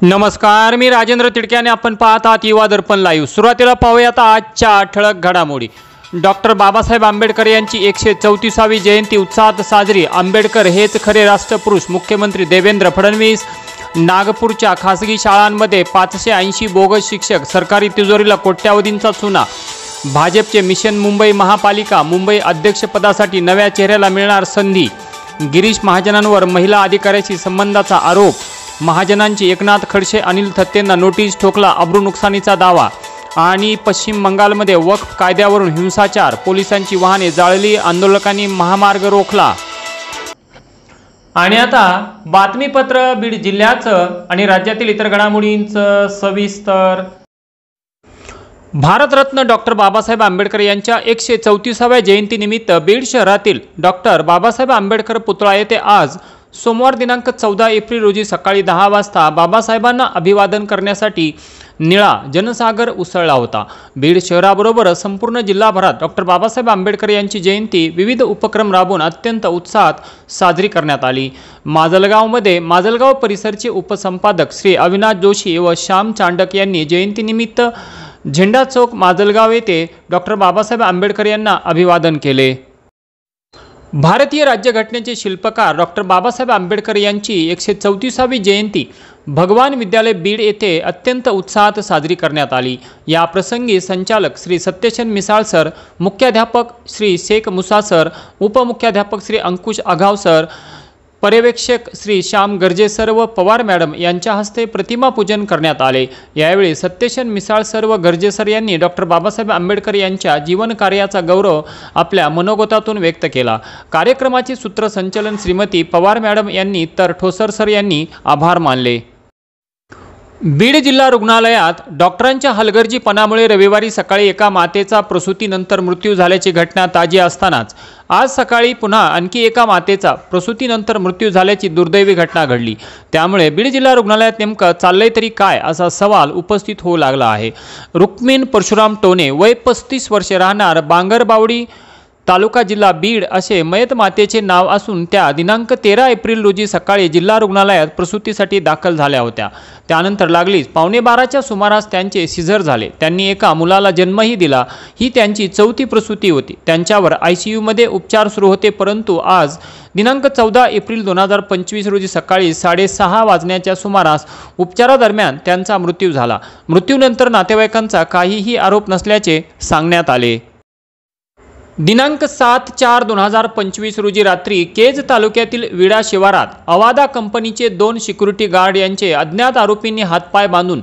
नमस्कार, मी राजेंद्र तिडके आणि आपण पाहत आहात युवा दर्पण लाईव्ह। सुरुवातीला पाहूयात आजच्या ठळक घडामोडी। डॉक्टर बाबासाहेब आंबेडकर यांची 134वी जयंती उत्साहात साजरी। आंबेडकर हेच खरे राष्ट्रपुरुष, मुख्यमंत्री देवेंद्र फडणवीस। नागपूरच्या खासगी शाळांमध्ये 580 बोगस शिक्षक, सरकारी तिजोरीला कोट्यावधींचा चुना। भाजपचे मिशन मुंबई महापालिका मुंबई अध्यक्षपदासाठी नव्या चेहऱ्याला मिळणार संधी। गिरीश महाजनांवर महिला अधिकाऱ्याशी संबंधाचा आरोप। महाजनांची एकनाथ खडसे अनिल थत्तेंना नोटीस, ठोकला अब्रू नुकसानीचा दावा। आणि पश्चिम बंगालमध्ये वक्फ कायद्यावरून हिंसाचार, पोलिसांची वाहने जाळली, आंदोलकांनी महामार्ग रोखला। आणि आता बातमीपत्र बीड जिल्ह्याचं आणि राज्यातील इतर घडामोडींचं सविस्तर। भारतरत्न डॉक्टर बाबासाहेब आंबेडकर यांच्या 134व्या जयंतीनिमित्त बीड शहरातील डॉक्टर बाबासाहेब आंबेडकर पुतळा येथे आज सोमवार दिनांक 14 एप्रिल रोजी सकाळी 10 वाजता बाबासाहेबांना अभिवादन करण्यासाठी निळा जनसागर उसळला होता। बीड शहराबरोबर संपूर्ण जिल्हाभरात डॉक्टर बाबासाहेब आंबेडकर यांची जयंती विविध उपक्रम राबवून अत्यंत उत्साहात साजरी करण्यात आली। माजलगावमध्ये माजलगाव परिसरचे उपसंपादक श्री अविनाश जोशी व श्याम चांडक यांनी जयंतीनिमित्त झेंडा चौक माजलगाव येथे डॉक्टर बाबासाहेब आंबेडकर यांना अभिवादन केले। भारतीय राज्यघटनेचे शिल्पकार डॉक्टर बाबासाहेब आंबेडकर यांची 134वी जयंती भगवान विद्यालय बीड येथे अत्यंत उत्साहात साजरी करण्यात आली। या प्रसंगी संचालक श्री सत्यशन मिसाळ सर, मुख्याध्यापक श्री शेख मुसा सर, उपमुख्याध्यापक श्री अंकुश आघाव सर, पर्यवेक्षक श्री श्याम गर्जे सर व पवार मॅडम यांच्या हस्ते प्रतिमा पूजन करण्यात आले। यावेळी सत्यशन मिसाळ सर व गर्जे सर यांनी डॉक्टर बाबासाहेब आंबेडकर यांच्या जीवन कार्याचा गौरव आपल्या मनोगतातून व्यक्त केला। कार्यक्रमाचे सूत्रसंचालन श्रीमती पवार मॅडम यांनी तर ठोसर सर यांनी आभार मानले। बीड जिल्हा रुग्णालयात डॉक्टरांच्या हलगर्जीपणामुळे रविवारी सकाळी एका मातेचा प्रसूतीनंतर मृत्यू झाल्याची घटना ताजी असतानाच आज सकाळी पुन्हा आणखी एका मातेचा प्रसूतीनंतर मृत्यू झाल्याची दुर्दैवी घटना घडली। त्यामुळे बीड जिल्हा रुग्णालयात नेमकं चाललंय तरी काय असा सवाल उपस्थित होऊ लागला आहे। रुक्मिण परशुराम टोने, वय 35 वर्षे, राहणार बांगरबावडी, तालुका जिल्हा बीड असे मयत मातेचे नाव असून त्या दिनांक 13 एप्रिल रोजी सकाळी जिल्हा रुग्णालयात प्रसूतीसाठी दाखल झाल्या होत्या। त्यानंतर लागलीच 11:15च्या सुमारास त्यांचे सिझर झाले। त्यांनी एका मुलाला जन्मही दिला। ही त्यांची 4थी प्रसूती होती। त्यांच्यावर ICU मध्ये उपचार सुरू होते, परंतु आज दिनांक 14 एप्रिल 2025 रोजी सकाळी 6:30 वाजण्याच्या सुमारास उपचारादरम्यान त्यांचा मृत्यू झाला। मृत्यूनंतर नातेवाईकांचा काहीही आरोप नसल्याचे सांगण्यात आले। दिनांक 7/4/2025 रोजी रात्री केज तालुक्यातील विडा शिवारात अवादा कंपनीचे 2 सिक्युरिटी गार्ड यांचे अज्ञात आरोपींनी हातपाय बांधून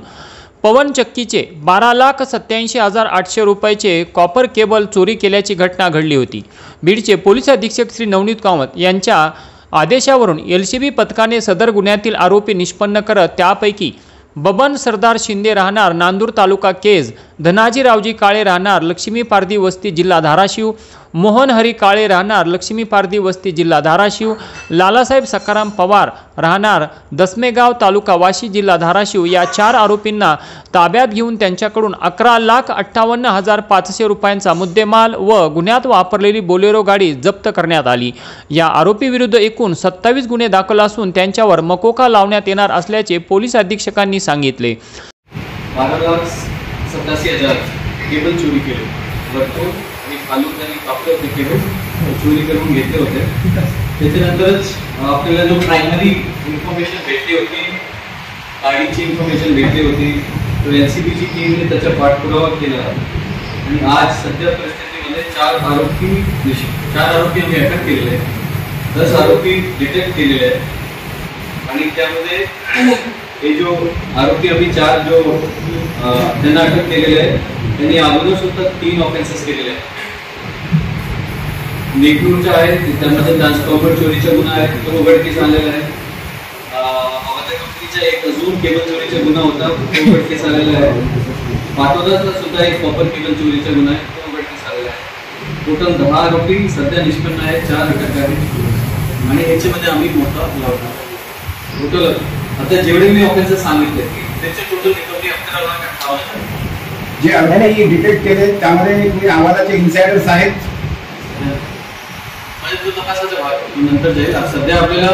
पवनचक्कीचे 12,87,800 रुपयाचे कॉपर केबल चोरी केल्याची घटना घडली होती। बीडचे पोलीस अधीक्षक श्री नवनीत कामत यांच्या आदेशावरून LCB पथकाने सदर गुन्ह्यातील आरोपी निष्पन्न करत त्यापैकी बबन सरदार शिंदे, राहणार नांदूर तालुका केज, धनाजी रावजी काळे, राहणार लक्ष्मी पारधी वस्ती जिल्हा धाराशिव, मोहन हरी काळे, राहणार लक्ष्मी पारधी वस्ती जिल्हा धाराशिव, लालासाहेब सकाराम पवार, राहणार दसमेगाव तालुका वाशी जिल्हा धाराशिव या 4 आरोपींना ताब्यात घेऊन त्यांच्याकडून 11,58,500 रुपयांचा मुद्देमाल व गुन्ह्यात वापरलेली बोलेरो गाडी जप्त करण्यात आली। या आरोपी विरुद्ध एकूण 27 गुन्हे दाखल असून त्यांच्यावर मकोका लावण्यात येणार असल्याचे पोलीस अधीक्षकांनी सांगितले। 12,87,000 केबल चोरी केले, भरपूर आणि खालून त्यांनी कापले होते केबल, चोरी करून घेतले होते। त्याच्यानंतरच आपल्याला जो प्रायमरी इन्फॉर्मेशन भेटली होती, गाडीची इन्फॉर्मेशन भेटली होती, तर LCBची टीमने त्याचा पाठपुरावा केला आणि आज सध्या परिस्थितीमध्ये 4 आरोपी आम्ही अटक केलेले आहेत, 10 आरोपी डिटेक्ट केलेले आहेत आणि त्यामध्ये हे जो आरोपी अभी 4 जो त्यांना अटक केलेले आहे त्यांनी अगोदर सुद्धा 3 ऑफेन्सेस केलेले आहेत। नेकरूरचा आहे, त्यामध्ये ट्रान्सफॉर्मर चोरीचा गुन्हा आहे, तो उघडकीस आलेला आहे। अवादा कंपनीचा एक अजून केबल चोरीचा गुन्हा होता, तो उघडकीस आलेला आहे। पाटोदाचा सुद्धा एक कॉपर केबल चोरीचा गुन्हा आहे, तो उघडकीस आलेला आहे। टोटल 10 आरोपी सध्या निष्पन्न आहेत, 4 अटक आहेत आणि याच्यामध्ये आम्ही मोठा लावणार टोटल आता जेवढे मी ऑफेन्सेस सांगितले त्याचे टोटल रिकव्हरी 11,58,000 जे अर्ध्याने डिटेक्ट केले त्यामध्ये तुम्ही आवाजाचे इन्सायडर्स आहेत जो तपासाचा भाग आहे तो नंतर जाईल. सध्या आपल्याला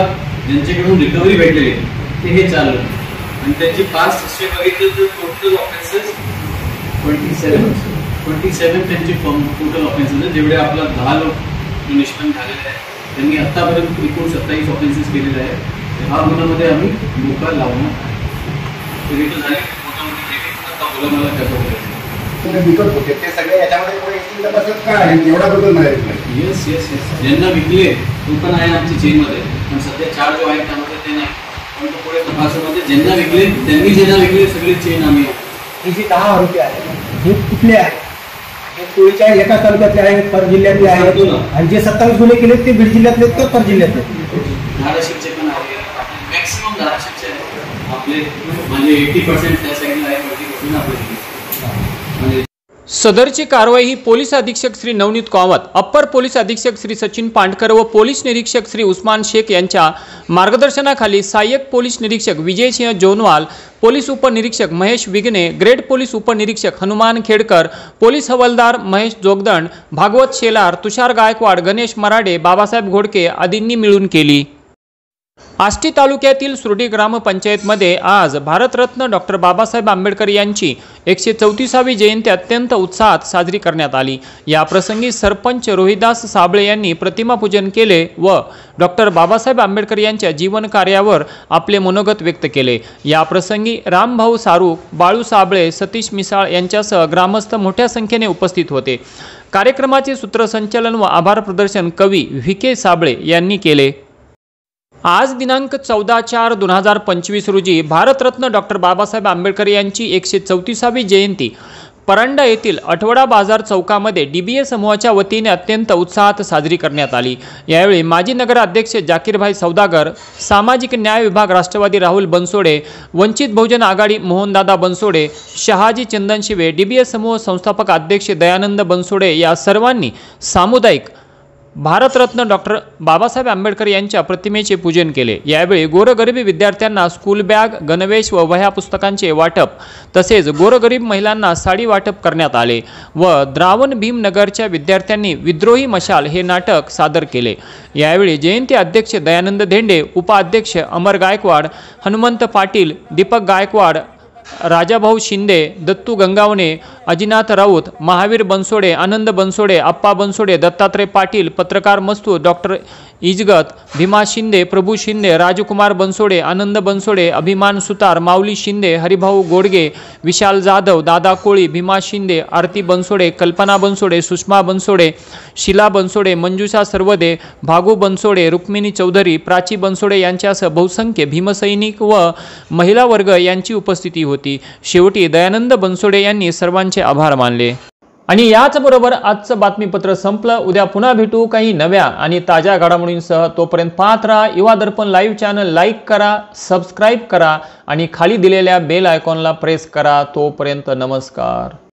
ज्यांच्याकडून रिकव्हरी भेटलेली आहे ते हे चालू आहे आणि त्यांची पास्ट हिस्ट्री बघितलं तर टोटल ऑफेन्सेस 27 त्यांचे टोटल ऑफेन्सेस आहेत. जेवढे आपला 10 लोक निष्पन्न झालेले आहेत त्यांनी आतापर्यंत एकूण 27 ऑफेन्सेस केलेले आहेत. हा गुन्ह्यामध्ये आम्ही मोका लावणार आहे. झाले मोठ्यामोठी आता बोला मला कसं बोलायचं विकत होते ते सगळे याच्यामध्ये पुढे येतील तर काय आहे एवढा बदल नाही. येस येस येस ज्यांना विकले तो पण आहे आमची चेनमध्ये पण सध्या 4 जो आहे त्यामध्ये ते नाही पण तो पुढे तपासामध्ये ज्यांना विकले त्यांनी ज्यांना विकले सगळे चेन आम्ही हे जे 10 आरोपी आहेत हे कुठले आहेत? हे टोळीच्या एका तालुक्यातले आहेत पर जिल्ह्यातले आहेत आणि जे 27 गुन्हे केले ते बीड जिल्ह्यातले तर पर जिल्ह्यातले धाराशिवचे पण आहे. मॅक्सिमम धाराशिवचे आहे आपले म्हणजे 80% त्या साईडला आहे 20% आपले. सदरची कारवाई ही पोलीस अधीक्षक श्री नवनीत कामत, अप्पर पोलीस अधीक्षक श्री सचिन पांडकर व पोलीस निरीक्षक श्री उस्मान शेख यांच्या मार्गदर्शनाखाली सहाय्यक पोलीस निरीक्षक विजय सिंह जोनवाल, पोलीस उपनिरीक्षक महेश विगणे, ग्रेड पोलीस उपनिरीक्षक हनुमान खेडकर, पोलीस हवालदार महेश जोगदंड, भागवत शेलार, तुषार गायकवाड, गणेश मराडे, बाबासाहेब घोडके आदींनी मिळून केली. आष्टी तालुक्यातील सुरडी ग्रामपंचायतमध्ये आज भारतरत्न डॉक्टर बाबासाहेब आंबेडकर यांची 134वी जयंती अत्यंत उत्साहात साजरी करण्यात आली. या प्रसंगी सरपंच रोहिदास साबळे यांनी प्रतिमा पूजन केले व डॉक्टर बाबासाहेब आंबेडकर यांच्या जीवन कार्यावर आपले मनोगत व्यक्त केले. या प्रसंगी रामभाऊ सारूक, बाळू साबळे, सतीश मिसाळ यांच्यासह ग्रामस्थ मोठ्या संख्येने उपस्थित होते. कार्यक्रमाचे सूत्रसंचालन व आभार प्रदर्शन कवी व्ही.के. साबळे यांनी केले. आज दिनांक 14/4/2025 रोजी भारतरत्न डॉक्टर बाबासाहेब आंबेडकर यांची 134वी जयंती परांडा येथील आठवडा बाजार चौकामध्ये DBA समूहाच्या वतीने अत्यंत उत्साहात साजरी करण्यात आली. यावेळी माजी नगराध्यक्ष जाकीरभाई सौदागर, सामाजिक न्याय विभाग राष्ट्रवादी राहुल बनसोडे, वंचित बहुजन आघाडी मोहनदादा बनसोडे, शहाजी चंदन शिवे, DBA समूह संस्थापक अध्यक्ष दयानंद बनसोडे या सर्वांनी सामुदायिक भारतरत्न डॉक्टर बाबासाहेब आंबेडकर यांच्या प्रतिमेचे पूजन केले. यावेळी गोरगरीब विद्यार्थ्यांना स्कूल बॅग, गणवेश व वह्या पुस्तकांचे वाटप तसेच गोरगरीब महिलांना साडी वाटप करण्यात आले व द्रावण भीमनगरच्या विद्यार्थ्यांनी विद्रोही मशाल हे नाटक सादर केले. यावेळी जयंती अध्यक्ष दयानंद धेंडे, उपाध्यक्ष अमर गायकवाड, हनुमंत पाटील, दीपक गायकवाड, राजाभाऊ शिंदे, दत्तू गंगावणे, अजिनाथ राऊत, महावीर बनसोडे, आनंद बनसोडे, आप्पा बनसोडे, दत्तात्रय पाटील, पत्रकार मस्तूर, डॉक्टर इजगत, भीमा शिंदे, प्रभू शिंदे, राजकुमार बनसोडे, आनंद बनसोडे, अभिमान सुतार, माऊली शिंदे, हरिभाऊ गोडगे, विशाल जाधव, दादा कोळी, भीमा शिंदे, आरती बनसोडे, कल्पना बनसोडे, सुषमा बनसोडे, शिला बनसोडे, मंजुषा सर्वदे, भागू बनसोडे, रुक्मिणी चौधरी, प्राची बनसोडे यांच्यासह बहुसंख्य भीमसैनिक व महिला वर्ग यांची उपस्थिती होती. शेवटी दयानंद बनसोडे यांनी सर्वांचे आभार मानले. आणि याचबरोबर आजचं बातमीपत्र संपलं. उद्या पुन्हा भेटू काही नव्या आणि ताज्या घडामोडींसह. तोपर्यंत पाहत राहा युवा दर्पण लाईव्ह चॅनल. लाईक करा, सबस्क्राईब करा आणि खाली दिलेल्या बेल आयकॉनला प्रेस करा. तोपर्यंत नमस्कार.